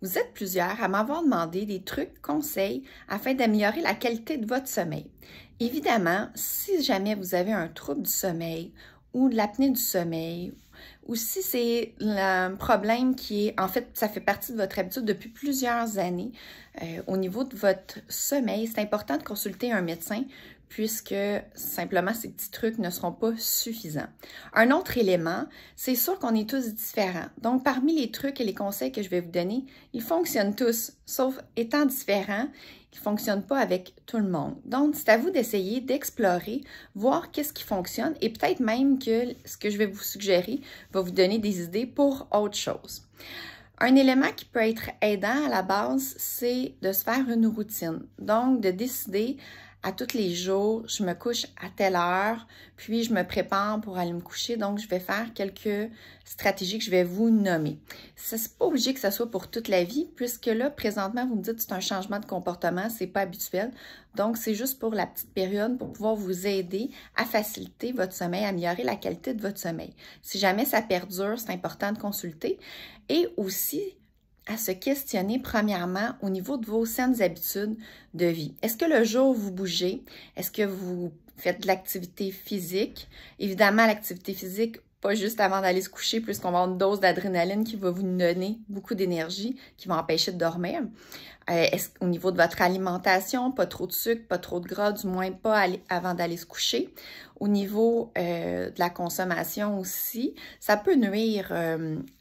Vous êtes plusieurs à m'avoir demandé des trucs, conseils afin d'améliorer la qualité de votre sommeil. Évidemment, si jamais vous avez un trouble du sommeil ou de l'apnée du sommeil, ou si c'est un problème qui est, en fait, ça fait partie de votre habitude depuis plusieurs années, au niveau de votre sommeil, c'est important de consulter un médecin puisque simplement ces petits trucs ne seront pas suffisants. Un autre élément, c'est sûr qu'on est tous différents. Donc, parmi les trucs et les conseils que je vais vous donner, ils fonctionnent tous, sauf étant différents, ils ne fonctionnent pas avec tout le monde. Donc, c'est à vous d'essayer d'explorer, voir qu'est-ce qui fonctionne et peut-être même que ce que je vais vous suggérer va vous donner des idées pour autre chose. Un élément qui peut être aidant à la base, c'est de se faire une routine. Donc, de décider à tous les jours, je me couche à telle heure, puis je me prépare pour aller me coucher. Donc, je vais faire quelques stratégies que je vais vous nommer. Ce n'est pas obligé que ce soit pour toute la vie, puisque là, présentement, vous me dites que c'est un changement de comportement, c'est pas habituel. Donc, c'est juste pour la petite période pour pouvoir vous aider à faciliter votre sommeil, à améliorer la qualité de votre sommeil. Si jamais ça perdure, c'est important de consulter. Et aussi, à se questionner premièrement au niveau de vos saines habitudes de vie. Est-ce que le jour vous bougez? Est-ce que vous faites de l'activité physique? Évidemment, l'activité physique, pas juste avant d'aller se coucher, puisqu'on va avoir une dose d'adrénaline qui va vous donner beaucoup d'énergie, qui va empêcher de dormir. Au niveau de votre alimentation, pas trop de sucre, pas trop de gras, du moins pas avant d'aller se coucher. Au niveau de la consommation aussi, ça peut nuire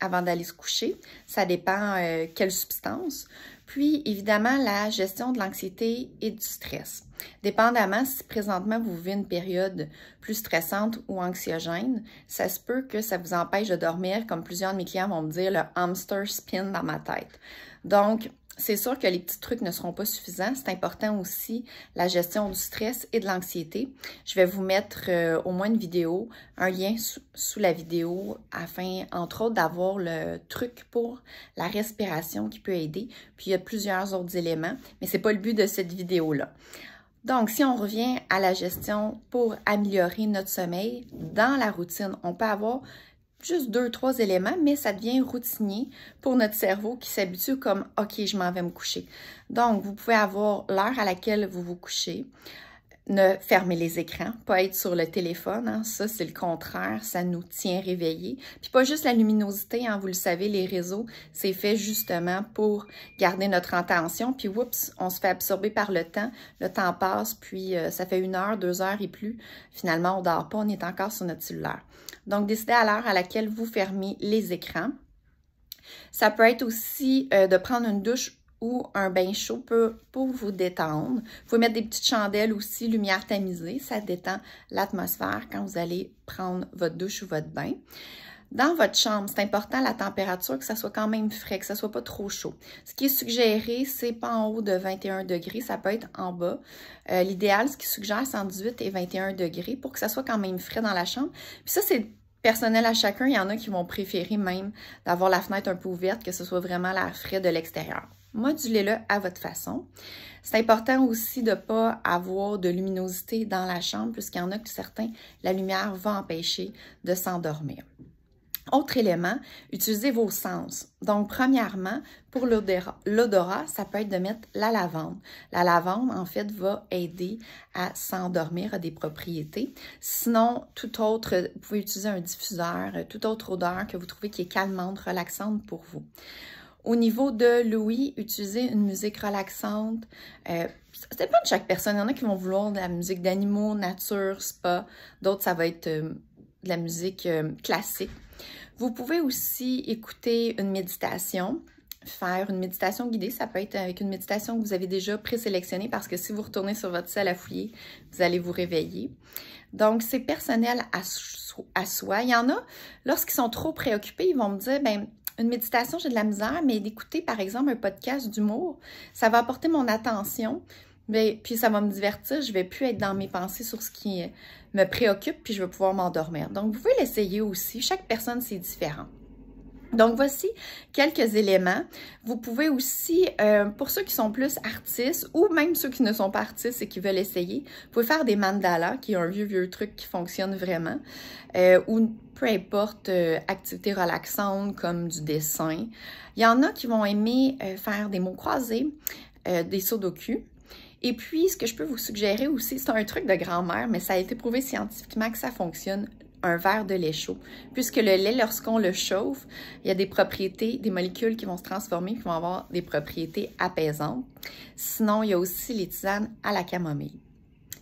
avant d'aller se coucher. Ça dépend quelle substance. Puis, évidemment, la gestion de l'anxiété et du stress. Dépendamment si présentement vous vivez une période plus stressante ou anxiogène, ça se peut que ça vous empêche de dormir, comme plusieurs de mes clients vont me dire, le hamster spin dans ma tête. Donc, c'est sûr que les petits trucs ne seront pas suffisants. C'est important aussi la gestion du stress et de l'anxiété. Je vais vous mettre au moins une vidéo, un lien sous la vidéo afin, entre autres, d'avoir le truc pour la respiration qui peut aider. Puis, il y a plusieurs autres éléments, mais ce n'est pas le but de cette vidéo-là. Donc, si on revient à la gestion pour améliorer notre sommeil, dans la routine, on peut avoir juste 2-3 éléments, mais ça devient routinier pour notre cerveau qui s'habitue comme « OK, je m'en vais me coucher ». Donc, vous pouvez avoir l'heure à laquelle vous vous couchez, ne fermer les écrans, pas être sur le téléphone, hein, ça c'est le contraire, ça nous tient réveillés. Puis pas juste la luminosité, hein, vous le savez, les réseaux, c'est fait justement pour garder notre attention, puis oups, on se fait absorber par le temps passe, puis ça fait 1 heure, 2 heures et plus, finalement on ne dort pas, on est encore sur notre cellulaire. Donc décidez à l'heure à laquelle vous fermez les écrans. Ça peut être aussi de prendre une douche ou un bain chaud pour vous détendre. Vous pouvez mettre des petites chandelles aussi, lumière tamisée, ça détend l'atmosphère quand vous allez prendre votre douche ou votre bain. Dans votre chambre, c'est important la température, que ça soit quand même frais, que ça soit pas trop chaud. Ce qui est suggéré, c'est pas en haut de 21 degrés, ça peut être en bas. L'idéal, ce qui suggère, c'est entre 18 et 21 degrés pour que ça soit quand même frais dans la chambre. Puis ça, c'est personnel à chacun. Il y en a qui vont préférer même d'avoir la fenêtre un peu ouverte, que ce soit vraiment l'air frais de l'extérieur. Modulez-le à votre façon. C'est important aussi de ne pas avoir de luminosité dans la chambre, puisqu'il y en a que certains, la lumière va empêcher de s'endormir. Autre élément, utilisez vos sens. Donc, premièrement, pour l'odorat, ça peut être de mettre la lavande. La lavande, en fait, va aider à s'endormir, à des propriétés. Sinon, tout autre, vous pouvez utiliser un diffuseur, toute autre odeur que vous trouvez qui est calmante, relaxante pour vous. Au niveau de l'ouïe, utilisez une musique relaxante. Ça dépend de chaque personne. Il y en a qui vont vouloir de la musique d'animaux, nature, spa. D'autres, ça va être de la musique classique. Vous pouvez aussi écouter une méditation, faire une méditation guidée. Ça peut être avec une méditation que vous avez déjà présélectionnée parce que si vous retournez sur votre selle à fouiller, vous allez vous réveiller. Donc, c'est personnel à soi. Il y en a, lorsqu'ils sont trop préoccupés, ils vont me dire, ben une méditation, j'ai de la misère, mais d'écouter, par exemple, un podcast d'humour, ça va apporter mon attention, puis ça va me divertir, je ne vais plus être dans mes pensées sur ce qui me préoccupe, puis je vais pouvoir m'endormir. Donc, vous pouvez l'essayer aussi. Chaque personne, c'est différent. Donc, voici quelques éléments. Vous pouvez aussi, pour ceux qui sont plus artistes ou même ceux qui ne sont pas artistes et qui veulent essayer, vous pouvez faire des mandalas, qui est un vieux truc qui fonctionne vraiment, ou peu importe, activité relaxante comme du dessin. Il y en a qui vont aimer faire des mots croisés, des sudoku. Et puis, ce que je peux vous suggérer aussi, c'est un truc de grand-mère, mais ça a été prouvé scientifiquement que ça fonctionne, un verre de lait chaud. Puisque le lait, lorsqu'on le chauffe, il y a des propriétés, des molécules qui vont se transformer, qui vont avoir des propriétés apaisantes. Sinon, il y a aussi les tisanes à la camomille.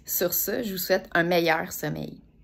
Sur ce, je vous souhaite un meilleur sommeil.